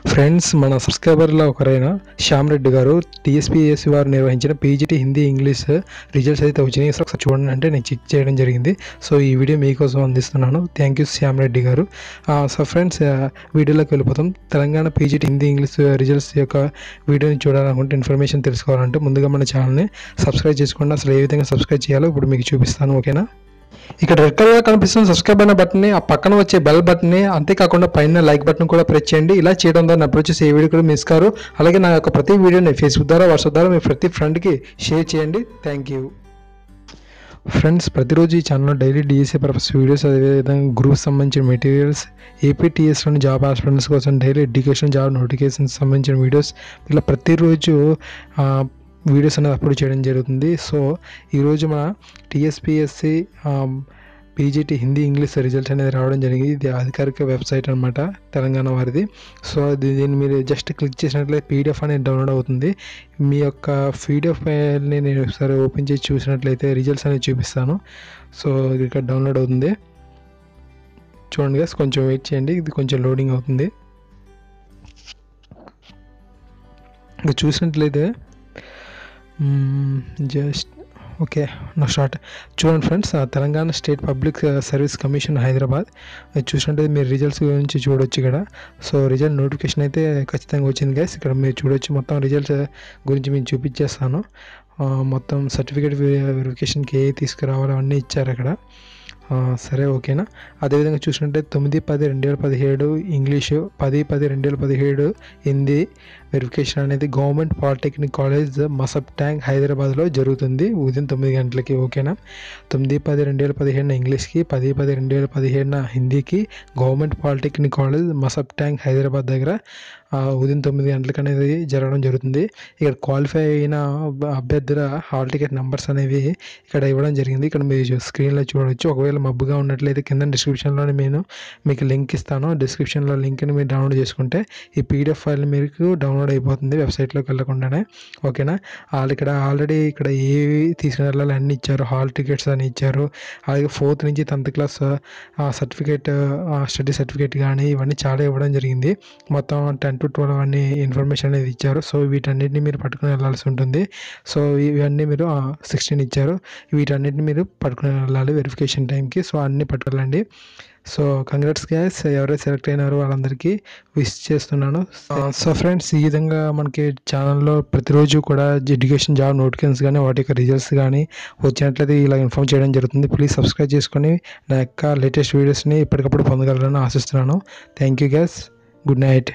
Friends, మన సబ్స్క్రైబర్లో ఒకరైన శ్యామ్ రెడ్డి గారు టీఎస్పీఎస్సీ వారు నిర్వహించిన పీజీటీ హిందీ ఇంగ్లీష్ రిజల్ట్స్ అయితే వచ్చినాయి. ఒకసారి చూడండి అంటే నేను చెక్ చేయడం జరిగింది. సో ఈ వీడియో మీకోసం అందిస్తున్నాను. థ్యాంక్ యూ శ్యామ్ రెడ్డి గారు. సో ఫ్రెండ్స్, వీడియోలోకి వెళ్ళిపోతాం. Telangana PGT Hindi English results యొక్క వీడియోని చూడాలనుకుంటే, ఇన్ఫర్మేషన్ తెలుసుకోవాలంటే ముందుగా మన ఛానల్ని సబ్స్క్రైబ్ చేసుకోండి. అసలు ఏ విధంగా సబ్స్క్రైబ్ చేయాలో ఇప్పుడు మీకు చూపిస్తాను. ఓకేనా? ఇక్కడ రెడ్ కలర్ కనిపిస్తున్న సబ్స్క్రైబ్ అయిన బటన్ని, ఆ పక్కన వచ్చే బెల్ బటన్ని, అంతేకాకుండా పైన లైక్ బటన్ కూడా ప్రెస్ చేయండి. ఇలా చేయడం ద్వారా నా వచ్చేసి ఏ వీడియో కూడా మిస్ కారు. అలాగే నా యొక్క ప్రతి వీడియోని ఫేస్బుక్ ద్వారా, వాట్సాప్ ద్వారా మీ ప్రతి ఫ్రెండ్కి షేర్ చేయండి. Thank you. ఫ్రెండ్స్, ప్రతిరోజు ఈ ఛానల్లో డైలీ డిఎస్సీ పర్పస్ వీడియోస్, అదేవిధంగా గ్రూప్ సంబంధించిన మెటీరియల్స్, ఏపీటీఎస్లోని జాబ్ ఆస్పిరెంట్స్ కోసం డైలీ ఎడ్యుకేషన్ జాబ్ నోటిఫికేషన్స్ సంబంధించిన వీడియోస్, ఇలా ప్రతిరోజు వీడియోస్ అనేది అప్లోడ్ చేయడం జరుగుతుంది. సో ఈరోజు మన TSPSC PGT Hindi English results అనేది రావడం జరిగింది. ఇది అధికారిక వెబ్సైట్ అనమాట, తెలంగాణ వారిది. సో దీన్ని మీరు జస్ట్ క్లిక్ చేసినట్లయితే పీడిఎఫ్ అనేది డౌన్లోడ్ అవుతుంది. మీ యొక్క పీడిఎఫ్ ఫైల్ని నేను ఒకసారి ఓపెన్ చేసి చూసినట్లయితే రిజల్ట్స్ అనేది చూపిస్తాను. సో ఇక్కడ డౌన్లోడ్ అవుతుంది. చూడండి గైస్, కొంచెం వెయిట్ చేయండి, ఇది కొంచెం లోడింగ్ అవుతుంది. ఇంకా చూసినట్లయితే జస్ట్ ఓకే, నా స్టార్ట్. చూడండి friends, Telangana state public service commission Hyderabad చూసినట్టు మీరు రిజల్ట్స్ గురించి చూడొచ్చు ఇక్కడ. సో రిజల్ట్ నోటిఫికేషన్ అయితే ఖచ్చితంగా వచ్చింది గైస్. ఇక్కడ మీరు చూడొచ్చు, మొత్తం రిజల్ట్స్ గురించి మీకు చూపించేస్తాను. మొత్తం సర్టిఫికేట్ వెరిఫికేషన్కి ఏ తీసుకురావాలో అవన్నీ ఇచ్చారు అక్కడ. సరే, ఓకేనా? అదేవిధంగా చూసినట్టే 9/10/2017 ఇంగ్లీషు, 10/10/2017 హిందీ వెరిఫికేషన్ అనేది government polytechnic college Masab Tank హైదరాబాద్లో జరుగుతుంది ఉదయం 9 గంటలకి. ఓకేనా? 9/10/2017 ఇంగ్లీష్కి, 10/10/2017 హిందీకి government polytechnic college Masab Tank Hyderabad దగ్గర ఉదయం 9 గంటలకు అనేది జరగడం జరుగుతుంది. ఇక్కడ క్వాలిఫై అయిన అభ్యర్థుల హాల్ టికెట్ నెంబర్స్ అనేవి ఇక్కడ ఇవ్వడం జరిగింది. ఇక్కడ మీరు స్క్రీన్లో చూడవచ్చు. ఒకవేళ మబ్బుగా ఉన్నట్లయితే కింద డిస్క్రిప్షన్లోనే నేను మీకు లింక్ ఇస్తాను. డిస్క్రిప్షన్లో లింక్ని మీరు డౌన్లోడ్ చేసుకుంటే ఈ పీడిఎఫ్ ఫైల్ మీకు డౌన్లోడ్ అయిపోతుంది వెబ్సైట్లోకి వెళ్ళకుండానే. ఓకేనా? ఇక్కడ ఆల్రెడీ ఇక్కడ ఏవి తీసుకుని వెళ్ళాలి అన్నీ ఇచ్చారు. హాల్ టికెట్స్ అని ఇచ్చారు. అలాగే 4th నుంచి 10th class certificate, study certificate కానీ ఇవన్నీ చాలా ఇవ్వడం జరిగింది. మొత్తం 10 to 12 అన్ని ఇన్ఫర్మేషన్ అనేది ఇచ్చారు. సో వీటన్నిటిని మీరు పట్టుకుని వెళ్ళాల్సి ఉంటుంది. సో ఇవన్నీ మీరు 16 ఇచ్చారు. వీటన్నిటిని మీరు పట్టుకుని వెళ్ళాలి వెరిఫికేషన్ టైంకి. సో అన్నీ పట్టుకెళ్ళండి. సో కంగ్రాట్స్ గైస్, ఎవరైతే సెలెక్ట్ అయినారో వాళ్ళందరికీ విష్ చేస్తున్నాను. సో ఫ్రెండ్స్, ఈ విధంగా మనకి ఛానల్లో ప్రతిరోజు కూడా ఎడ్యుకేషన్ జాబ్ నోటిఫికేషన్స్ కానీ వాటి యొక్క రిజల్ట్స్ కానీ వచ్చినట్లయితే ఇలా ఇన్ఫార్మ్ చేయడం జరుగుతుంది. ప్లీజ్ సబ్స్క్రైబ్ చేసుకొని నా యొక్క లేటెస్ట్ వీడియోస్ని ఎప్పటికప్పుడు పొందగలరని ఆశిస్తున్నాను. Thank you guys. Good night.